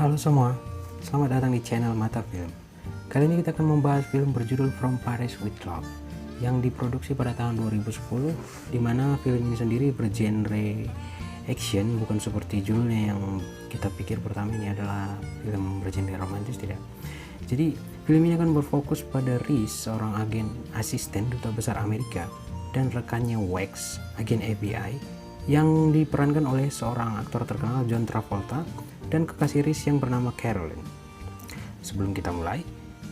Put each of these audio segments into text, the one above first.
Halo semua, selamat datang di channel Mata Film. Kali ini kita akan membahas film berjudul From Paris with Love yang diproduksi pada tahun 2010, di mana film ini sendiri bergenre action, bukan seperti judulnya yang kita pikir pertama ini adalah film bergenre romantis, tidak. Jadi film ini akan berfokus pada Reese, seorang agen asisten duta besar Amerika, dan rekannya Wax, agen FBI, yang diperankan oleh seorang aktor terkenal John Travolta dan kekasih Reese yang bernama Caroline. Sebelum kita mulai,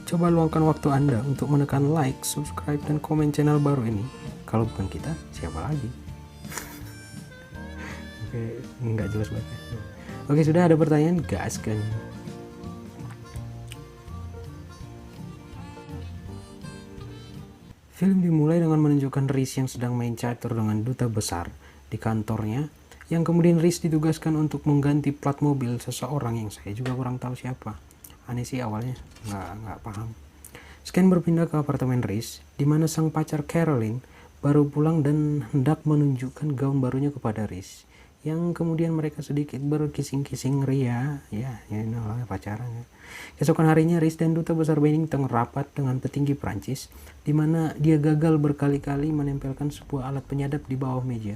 coba luangkan waktu Anda untuk menekan like, subscribe, dan komen channel baru ini. Kalau bukan kita, siapa lagi? Oke, nggak jelas banget. Oke, sudah ada pertanyaan? Gaskan. Film dimulai dengan menunjukkan Reese yang sedang main catur dengan duta besar di kantornya, yang kemudian Reese ditugaskan untuk mengganti plat mobil seseorang yang saya juga kurang tahu siapa. Aneh sih awalnya, nggak paham. Scan berpindah ke apartemen Reese, di mana sang pacar Caroline baru pulang dan hendak menunjukkan gaun barunya kepada Reese, yang kemudian mereka sedikit berkising-kising ria, ya pacaran. Ya. Keesokan harinya Reese dan duta besar Bennington rapat dengan petinggi Prancis, di mana dia gagal berkali-kali menempelkan sebuah alat penyadap di bawah meja.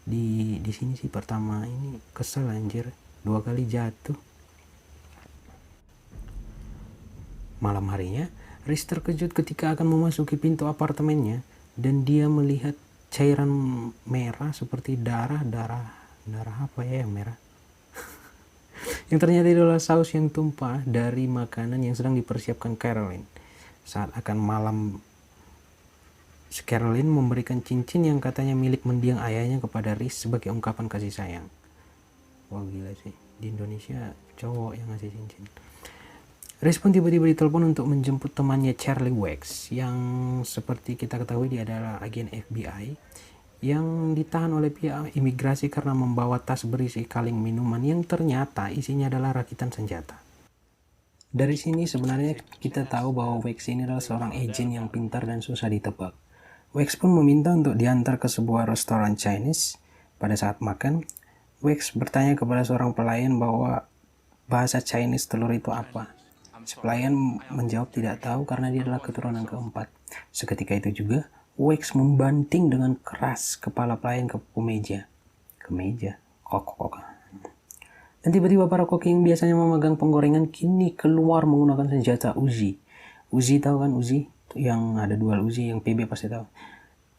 Di sini sih pertama ini kesel anjir, 2 kali jatuh. Malam harinya Reese terkejut ketika akan memasuki pintu apartemennya dan dia melihat cairan merah seperti darah apa ya yang merah yang ternyata adalah saus yang tumpah dari makanan yang sedang dipersiapkan Caroline. Saat akan malam, Caroline memberikan cincin yang katanya milik mendiang ayahnya kepada Reese sebagai ungkapan kasih sayang. Wah gila sih, di Indonesia cowok yang ngasih cincin. Reese pun tiba-tiba ditelepon untuk menjemput temannya Charlie Wax, yang seperti kita ketahui dia adalah agen FBI yang ditahan oleh pihak imigrasi karena membawa tas berisi kaleng minuman yang ternyata isinya adalah rakitan senjata. Dari sini sebenarnya kita tahu bahwa Wax ini adalah seorang agen yang pintar dan susah ditebak. Wax pun meminta untuk diantar ke sebuah restoran Chinese. Pada saat makan, Wax bertanya kepada seorang pelayan bahwa bahasa Chinese telur itu apa. Si pelayan menjawab tidak tahu karena dia adalah keturunan keempat. Seketika itu juga, Wax membanting dengan keras kepala pelayan ke meja. Ke meja? Kok. Dan tiba-tiba para koki yang biasanya memegang penggorengan kini keluar menggunakan senjata Uzi. Uzi tahu kan Uzi? Yang ada dual Uzi, yang PB pasti tahu.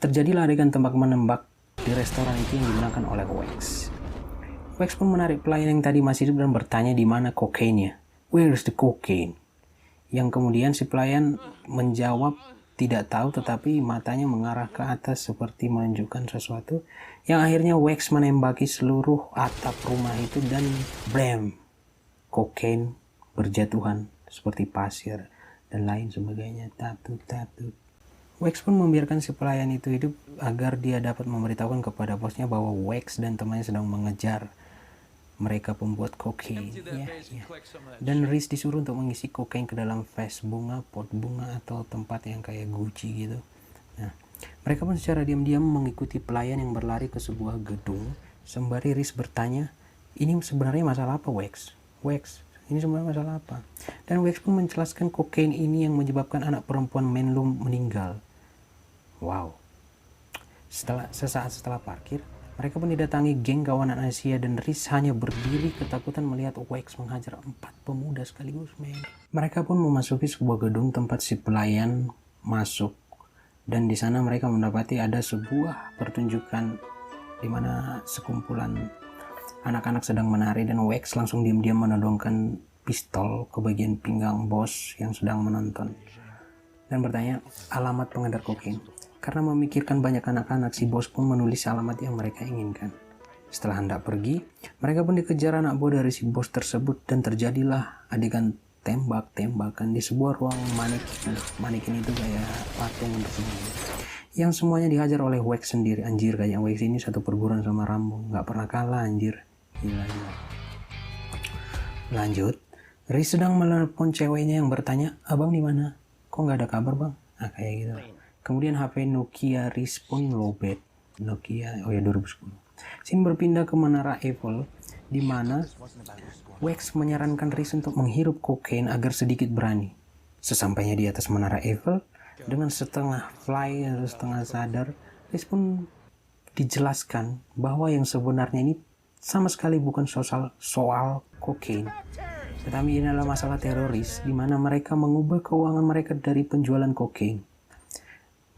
Terjadilah adegan tembak-menembak di restoran itu yang digunakan oleh Wax. Wax pun menarik pelayan yang tadi masih hidup dan bertanya di mana kokainnya. Where's the cocaine? Yang kemudian si pelayan menjawab tidak tahu, tetapi matanya mengarah ke atas seperti menunjukkan sesuatu, yang akhirnya Wax menembaki seluruh atap rumah itu dan blam, kokain berjatuhan seperti pasir dan lain sebagainya. Tatut. Wax pun membiarkan si pelayan itu hidup agar dia dapat memberitahukan kepada bosnya bahwa Wax dan temannya sedang mengejar mereka pembuat kokain. Ya. Dan Reese disuruh untuk mengisi kokain ke dalam vas bunga, pot bunga, atau tempat yang kayak Gucci gitu. Nah, mereka pun secara diam-diam mengikuti pelayan yang berlari ke sebuah gedung, sembari Reese bertanya, ini sebenarnya masalah apa Wax? Ini sebenarnya masalah apa? Dan Wax pun menjelaskan kokain ini yang menyebabkan anak perempuan Menlum meninggal. Wow. Sesaat setelah parkir, mereka pun didatangi geng kawanan Asia dan Reese hanya berdiri ketakutan melihat Wax menghajar 4 pemuda sekaligus, men. Mereka pun memasuki sebuah gedung tempat si pelayan masuk, dan di sana mereka mendapati ada sebuah pertunjukan di mana sekumpulan anak-anak sedang menari, dan Wax langsung diam-diam menodongkan pistol ke bagian pinggang bos yang sedang menonton dan bertanya alamat pengedar kokain. Karena memikirkan banyak anak-anak, si bos pun menulis alamat yang mereka inginkan. Setelah hendak pergi, mereka pun dikejar anak buah dari si bos tersebut dan terjadilah adegan tembak-tembakan di sebuah ruang manekin. Manekin itu kayak patung untuk semuanya, yang semuanya dihajar oleh Wax sendiri. Anjir, kayak Wax ini satu perguruan sama Rambo, nggak pernah kalah anjir. Gila. Lanjut, Reese sedang menelepon ceweknya yang bertanya, abang di mana? Kok nggak ada kabar bang? Nah kayak gitu. Kemudian HP Nokia Reese pun lowbat. Nokia, 2010. Scene berpindah ke Menara Eiffel, di mana Wax menyarankan Reese untuk menghirup kokain agar sedikit berani. Sesampainya di atas menara Eiffel, dengan setengah fly atau setengah sadar, Reese pun dijelaskan bahwa yang sebenarnya ini sama sekali bukan soal kokain, tetapi ini adalah masalah teroris di mana mereka mengubah keuangan mereka dari penjualan kokain.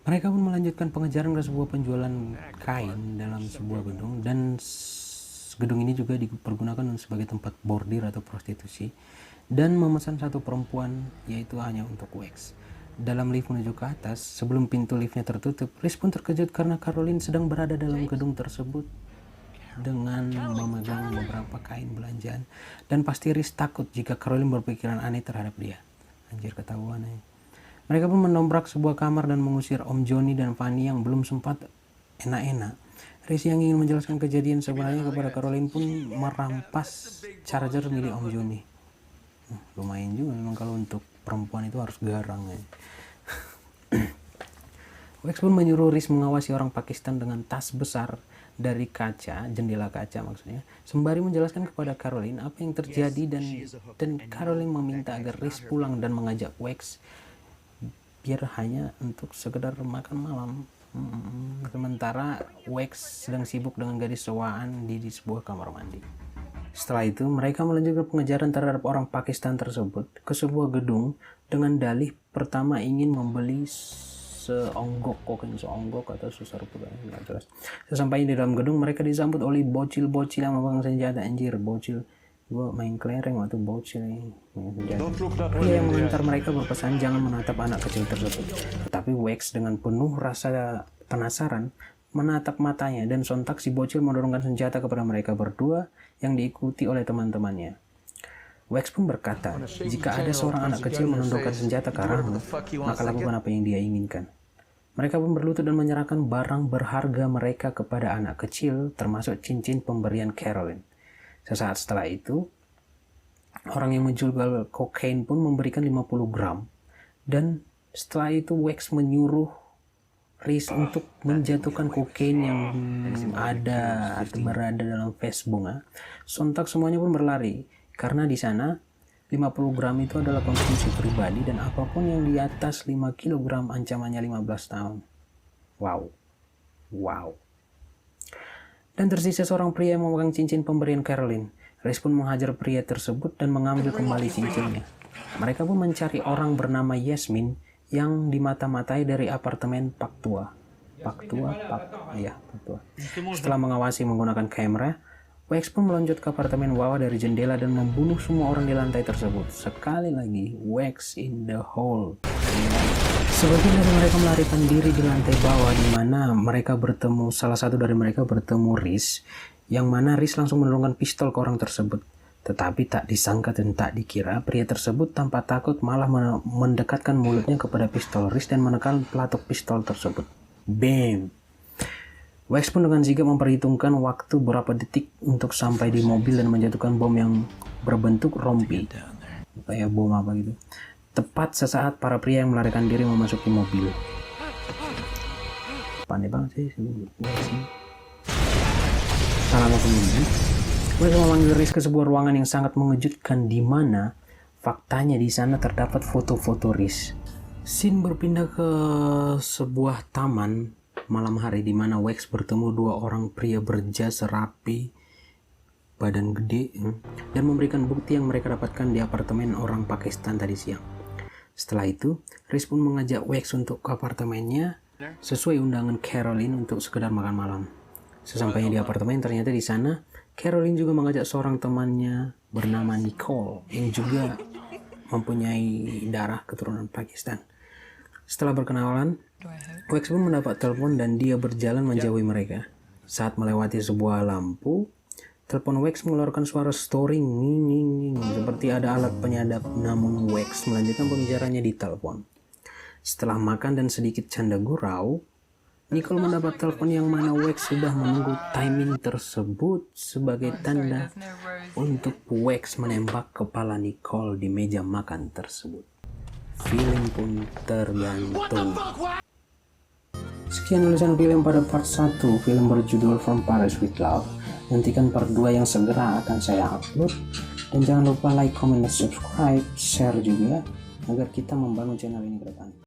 Mereka pun melanjutkan pengejaran ke sebuah penjualan kain dalam sebuah gedung, dan gedung ini juga dipergunakan sebagai tempat bordir atau prostitusi, dan memesan satu perempuan, yaitu hanya untuk Wax. Dalam lift menuju ke atas, sebelum pintu liftnya tertutup, Reese pun terkejut karena Caroline sedang berada dalam gedung tersebut dengan memegang beberapa kain belanjaan, dan pasti Reese takut jika Caroline berpikiran aneh terhadap dia. Anjir, ketahuan ya. Mereka pun mendobrak sebuah kamar dan mengusir Om Johnny dan Fanny yang belum sempat enak-enak. Reese yang ingin menjelaskan kejadian sebenarnya kepada Caroline pun merampas charger milik Om Johnny. Lumayan juga memang kalau untuk perempuan itu harus garang ya. Wax pun menyuruh Reese mengawasi orang Pakistan dengan tas besar dari kaca, jendela kaca maksudnya, sembari menjelaskan kepada Caroline apa yang terjadi, dan Caroline meminta agar Reese pulang dan mengajak Wax biar hanya untuk sekedar makan malam. Sementara Wax sedang sibuk dengan gadis sewaan di sebuah kamar mandi. Setelah itu, mereka melanjutkan pengejaran terhadap orang Pakistan tersebut ke sebuah gedung dengan dalih pertama ingin membeli seonggok atau seseruput, nggak jelas. Sesampainya di dalam gedung, mereka disambut oleh bocil-bocil yang memegang senjata. Anjir, bocil. Gue main kelereng waktu bocil ini. Pria yang mengantar mereka berpesan jangan menatap anak kecil tersebut. Tetapi Wax dengan penuh rasa penasaran menatap matanya, dan sontak si bocil mendorongkan senjata kepada mereka berdua yang diikuti oleh teman-temannya. Wax pun berkata, jika ada seorang anak kecil menundukkan senjata ke arahmu, maka lakukan apa yang dia inginkan. Mereka pun berlutut dan menyerahkan barang berharga mereka kepada anak kecil, termasuk cincin pemberian Caroline. Sesaat setelah itu, orang yang menjual kokain pun memberikan 50 gram. Dan setelah itu Wax menyuruh Reese untuk menjatuhkan kokain yang ada atau berada dalam vas bunga. Sontak semuanya pun berlari, karena di sana 50 gram itu adalah konsumsi pribadi, dan apapun yang di atas 5 kg ancamannya 15 tahun. Wow. Dan tersisa seorang pria yang memegang cincin pemberian Caroline. Reese pun menghajar pria tersebut dan mengambil kembali cincinnya. Mereka pun mencari orang bernama Yasmin yang dimata-matai dari apartemen Pak Tua. Setelah mengawasi menggunakan kamera, Wax pun melonjak ke apartemen bawah dari jendela dan membunuh semua orang di lantai tersebut. Sekali lagi, Wax in the hole. Sebagian dari mereka melarikan diri di lantai bawah, di mana salah satu dari mereka bertemu Reese, yang mana Reese langsung menurunkan pistol ke orang tersebut. Tetapi tak disangka dan tak dikira, pria tersebut tanpa takut malah mendekatkan mulutnya kepada pistol Reese dan menekan pelatuk pistol tersebut. Bam! Wax pun dengan sigap memperhitungkan waktu berapa detik untuk sampai di mobil dan menjatuhkan bom yang berbentuk rompi. Kayak bom apa gitu. Tepat sesaat para pria yang melarikan diri memasuki mobil. Pandai banget sih. Salah kemudian, Wax memanggil Reese ke sebuah ruangan yang sangat mengejutkan, di mana faktanya di sana terdapat foto-foto Reese. Scene berpindah ke sebuah taman malam hari, di mana Wax bertemu dua orang pria berjas rapi, badan gede, dan memberikan bukti yang mereka dapatkan di apartemen orang Pakistan tadi siang. Setelah itu, Reese pun mengajak Wax untuk ke apartemennya sesuai undangan Caroline untuk sekedar makan malam. Sesampainya di apartemen, ternyata di sana Caroline juga mengajak seorang temannya bernama Nicole yang juga mempunyai darah keturunan Pakistan. Setelah berkenalan, Wax pun mendapat telepon dan dia berjalan menjauhi mereka. Saat melewati sebuah lampu, telepon Wax mengeluarkan suara storing seperti ada alat penyadap, namun Wax melanjutkan pembicaraannya di telepon. Setelah makan dan sedikit canda gurau, Nicole mendapat telepon yang mana Wax sudah menunggu timing tersebut sebagai tanda untuk Wax menembak kepala Nicole di meja makan tersebut. Film pun tergantung. Sekian tulisan film pada part 1 film berjudul From Paris with Love. Nantikan part 2 yang segera akan saya upload. Dan jangan lupa like, comment, dan subscribe, share juga agar kita membangun channel ini ke depan.